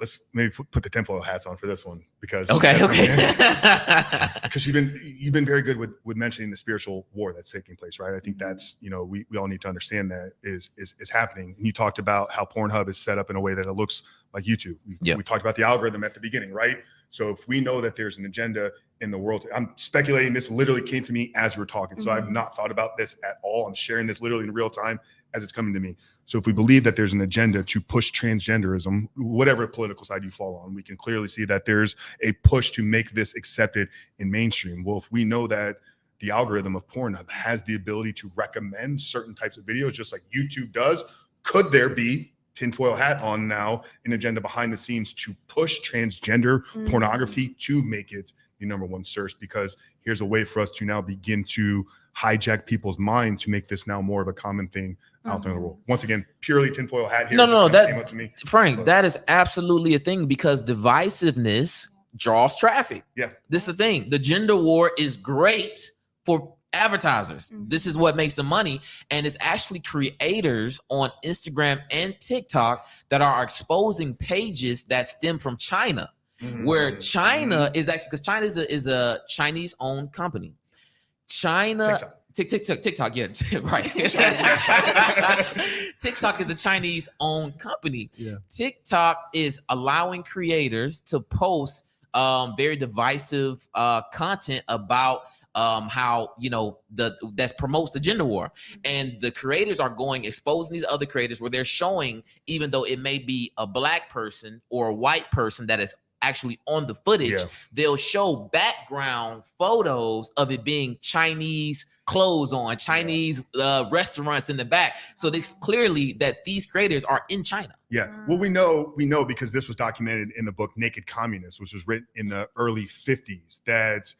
let's maybe put the tinfoil hats on for this one because because you've been very good with mentioning the spiritual war that's taking place, right? I think that's, we all need to understand that is happening. And you talked about how Pornhub is set up in a way that it looks like YouTube. We talked about the algorithm at the beginning, right? So if we know that there's an agenda in the world, I'm speculating, this literally came to me as we're talking. So I've not thought about this at all. I'm sharing this literally in real time as it's coming to me. So if we believe that there's an agenda to push transgenderism, whatever political side you fall on, we can clearly see that there's a push to make this accepted in mainstream. Well, if we know that the algorithm of Pornhub has the ability to recommend certain types of videos, just like YouTube does, could there be, tinfoil hat on now, an agenda behind the scenes to push transgender pornography to make it the #1 search? Because here's a way for us to now begin to hijack people's mind to make this now more of a common thing out there in the world. Once again, purely tinfoil hat here. No, Frank, that is absolutely a thing because divisiveness draws traffic. Yeah. This is the thing. The gender war is great for advertisers. This is what makes the money. And it's actually creators on Instagram and TikTok that are exposing pages that stem from China, where China is actually, because China is a Chinese owned company. TikTok, yeah, right. TikTok is a Chinese owned company. Yeah. TikTok is allowing creators to post very divisive content about how that promotes the gender war, and the creators are exposing these other creators where they're showing, even though it may be a black person or a white person that is actually on the footage, they'll show background photos of it being Chinese clothes on, Chinese restaurants in the back. So it's clearly that these creators are in China. Yeah. Well, we know because this was documented in the book Naked Communists, which was written in the early 50s, that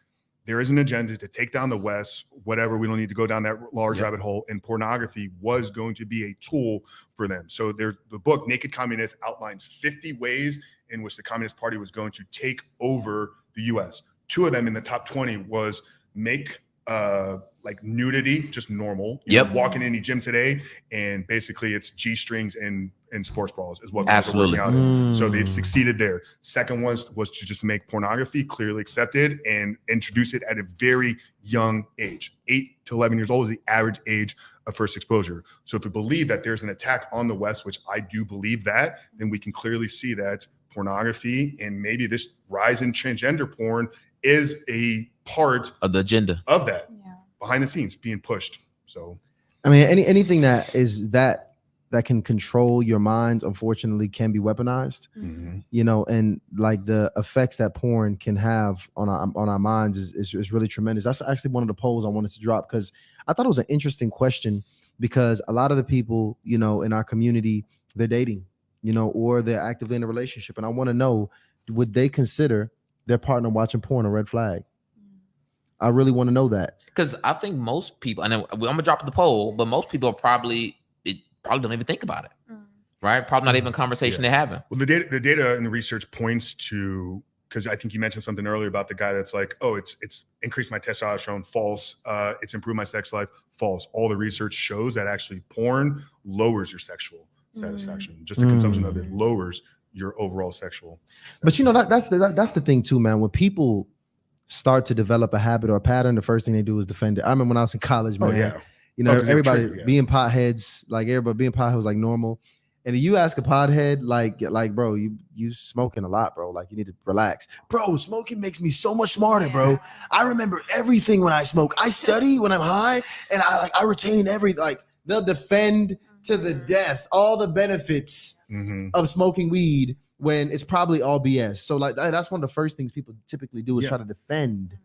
there is an agenda to take down the West, whatever. We don't need to go down that large rabbit hole. And pornography was going to be a tool for them. So the book Naked Communists outlines 50 ways in which the Communist Party was going to take over the U.S. 2 of them in the top 20 was make like nudity just normal. You know, walk in any gym today, and basically it's G-strings and sports bras is what we're working out in. So they've succeeded there. Second was to just make pornography clearly accepted and introduce it at a very young age. 8 to 11 years old is the average age of first exposure. So if we believe that there's an attack on the West, which I do believe that, then we can clearly see that pornography and maybe this rise in transgender porn is a part of the agenda of that behind the scenes being pushed. So I mean, anything that is that can control your minds, unfortunately, can be weaponized. And like the effects that porn can have on our minds is really tremendous. That's actually one of the polls I wanted to drop, because I thought it was an interesting question, because a lot of the people, in our community, they're dating, or they're actively in a relationship. And I want to know, would they consider their partner watching porn a red flag? I really want to know that. Because I think most people, and I'm gonna drop the poll, but most people probably don't even think about it, right? Probably not even a conversation they're having. Well, the data and the research points to, because I think you mentioned something earlier about the guy that's like, oh, it's increased my testosterone, false. It's improved my sex life, false. All the research shows that actually porn lowers your sexual satisfaction. Just the consumption of it lowers your overall sexual satisfaction. But that's the thing too, man. When people start to develop a habit or a pattern, the first thing they do is defend it. I remember when I was in college, man. Everybody being potheads, like everybody being pothead was like normal. And you ask a pothead, like, bro, you smoking a lot, bro. Like, you need to relax. Bro, smoking makes me so much smarter, bro. I remember everything when I smoke. I study when I'm high, and I retain they'll defend to the death all the benefits of smoking weed when it's probably all BS. So that's one of the first things people typically do is try to defend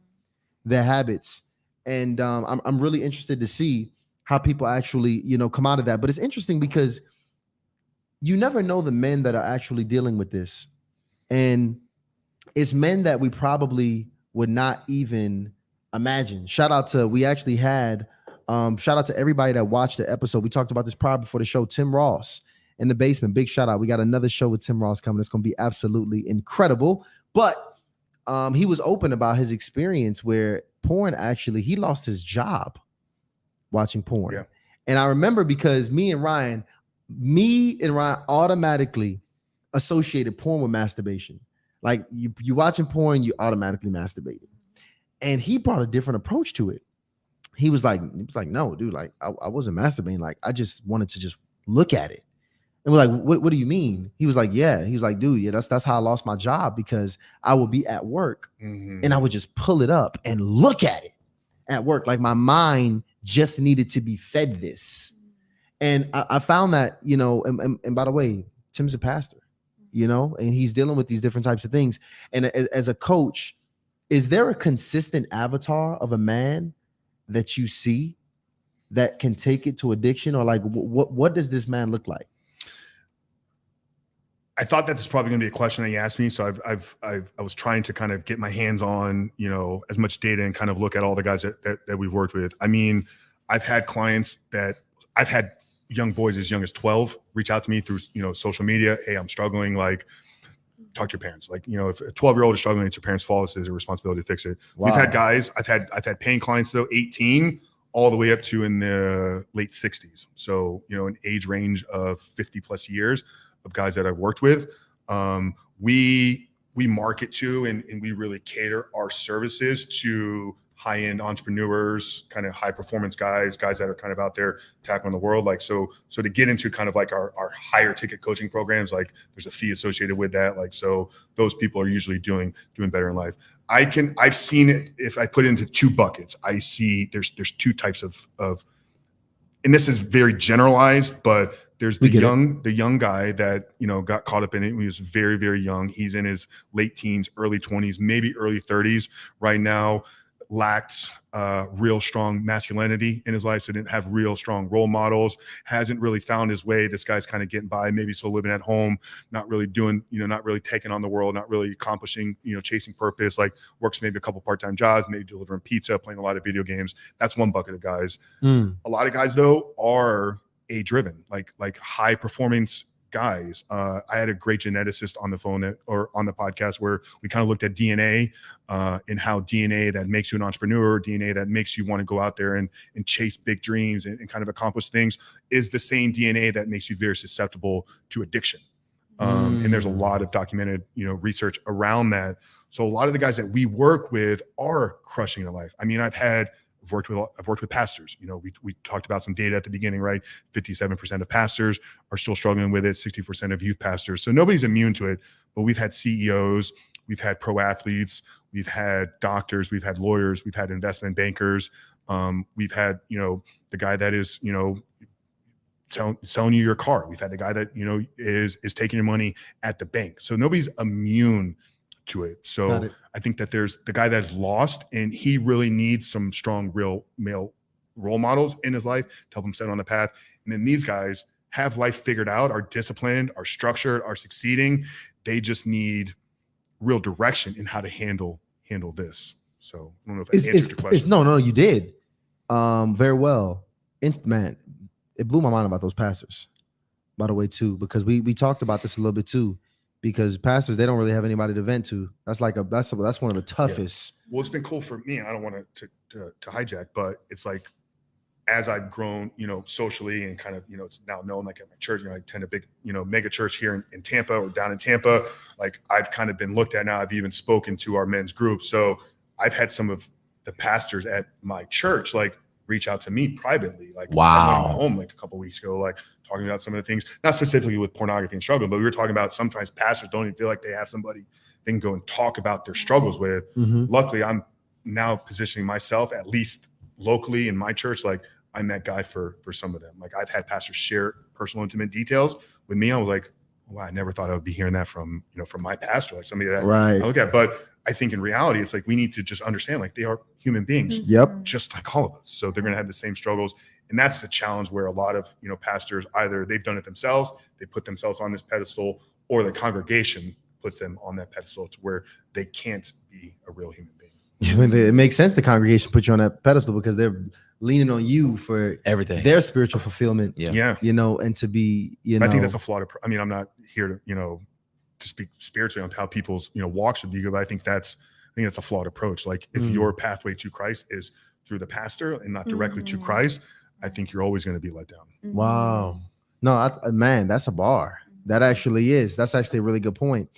their habits. And I'm really interested to see how people actually, come out of that. But it's interesting because you never know the men that are actually dealing with this. And it's men that we probably would not even imagine. Shout out to everybody that watched the episode. We talked about this prior before the show. Tim Ross in the basement. Big shout out. We got another show with Tim Ross coming. It's going to be absolutely incredible. But he was open about his experience where porn, actually, he lost his job watching porn. Yeah. And I remember because me and Ryan automatically associated porn with masturbation. Like you watching porn, you automatically masturbating. And he brought a different approach to it. He was like, no, dude, like I wasn't masturbating. Like I just wanted to just look at it. And we're like, what do you mean? He was like, yeah. He was like, dude, yeah, that's how I lost my job, because I would be at work and I would just pull it up and look at it at work. Like my mind just needed to be fed this. And I found that, you know, and by the way, Tim's a pastor, you know, and he's dealing with these different types of things. And as a coach, is there a consistent avatar of a man that you see that can take it to addiction? Or like, what does this man look like? I thought that this is probably going to be a question that you asked me. So I was trying to kind of get my hands on, you know, as much data and kind of look at all the guys that we've worked with. I mean, I've had clients that I've had young boys as young as 12 reach out to me through, you know, social media. Hey, I'm struggling. Like, talk to your parents. Like, you know, if a 12-year-old is struggling, it's your parents' fault. It's their responsibility to fix it. Wow. We've had guys, I've had paying clients though, 18 all the way up to in the late 60s. So, you know, an age range of 50 plus years of guys that I've worked with. We market to and we really cater our services to high-end entrepreneurs, kind of high performance guys that are kind of out there tackling the world. Like, so to get into kind of like our higher ticket coaching programs, like there's a fee associated with that. Like, so those people are usually doing better in life. I've seen it. If I put it into two buckets, I see there's two types of, and this is very generalized, but there's the young guy that, you know, got caught up in it when he was very, very young. He's in his late teens, early 20s, maybe early 30s right now, lacked real strong masculinity in his life. So didn't have real strong role models, hasn't really found his way. This guy's kind of getting by, maybe still living at home, not really doing, you know, not really taking on the world, not really accomplishing, you know, chasing purpose, like works maybe a couple part-time jobs, maybe delivering pizza, playing a lot of video games. That's one bucket of guys. A lot of guys though are driven, like high performance guys. I had a great geneticist on the phone or on the podcast where we kind of looked at DNA and how DNA that makes you an entrepreneur, DNA that makes you want to go out there and chase big dreams and kind of accomplish things is the same DNA that makes you very susceptible to addiction. And there's a lot of documented, you know, research around that. So a lot of the guys that we work with are crushing their life. I mean, I've worked with pastors. You know, we talked about some data at the beginning, right? 57% of pastors are still struggling with it. 60% of youth pastors. So nobody's immune to it. But we've had CEOs, we've had pro athletes, we've had doctors, we've had lawyers, we've had investment bankers. We've had, you know, the guy that is, you know, selling you your car. We've had the guy that, you know, is taking your money at the bank. So nobody's immune to it. So I think that there's the guy that is lost and he really needs some strong real male role models in his life to help him set on the path. And then these guys have life figured out, are disciplined, are structured, are succeeding. They just need real direction in how to handle this. So I don't know if I answered your question. No, you did very well. Man, it blew my mind about those pastors, by the way, too, because we talked about this a little bit too. Because pastors, they don't really have anybody to vent to. That's like that's one of the toughest. Yeah. Well, it's been cool for me. I don't want to hijack, but it's like as I've grown, you know, socially and kind of, you know, it's now known like at my church, you know, I attend a big, you know, mega church here in Tampa or down in Tampa. Like I've kind of been looked at now. I've even spoken to our men's group. So I've had some of the pastors at my church like reach out to me privately. Like, I went home like a couple of weeks ago, like talking about some of the things, not specifically with pornography and struggle, but we were talking about sometimes pastors don't even feel like they have somebody they can go and talk about their struggles with. Luckily, I'm now positioning myself, at least locally in my church, like I'm that guy for some of them. Like I've had pastors share personal, intimate details with me. I was like, wow, I never thought I would be hearing that from, you know, from my pastor, like somebody that I look at. But I think in reality, it's like we need to just understand like they are human beings, just like all of us. So they're going to have the same struggles. And that's the challenge where a lot of, you know, pastors, either they've done it themselves, they put themselves on this pedestal, or the congregation puts them on that pedestal to where they can't be a real human being. It makes sense the congregation put you on that pedestal because they're leaning on you for everything, their spiritual fulfillment. Yeah. You know, and to be, you know, I think that's a flawed. I mean, I'm not here to, you know, to speak spiritually on how people's, you know, walk should be, but I think that's a flawed approach. Like if your pathway to Christ is through the pastor and not directly to Christ, I think you're always going to be let down. Wow. No, man, that's a bar. That actually is. That's actually a really good point.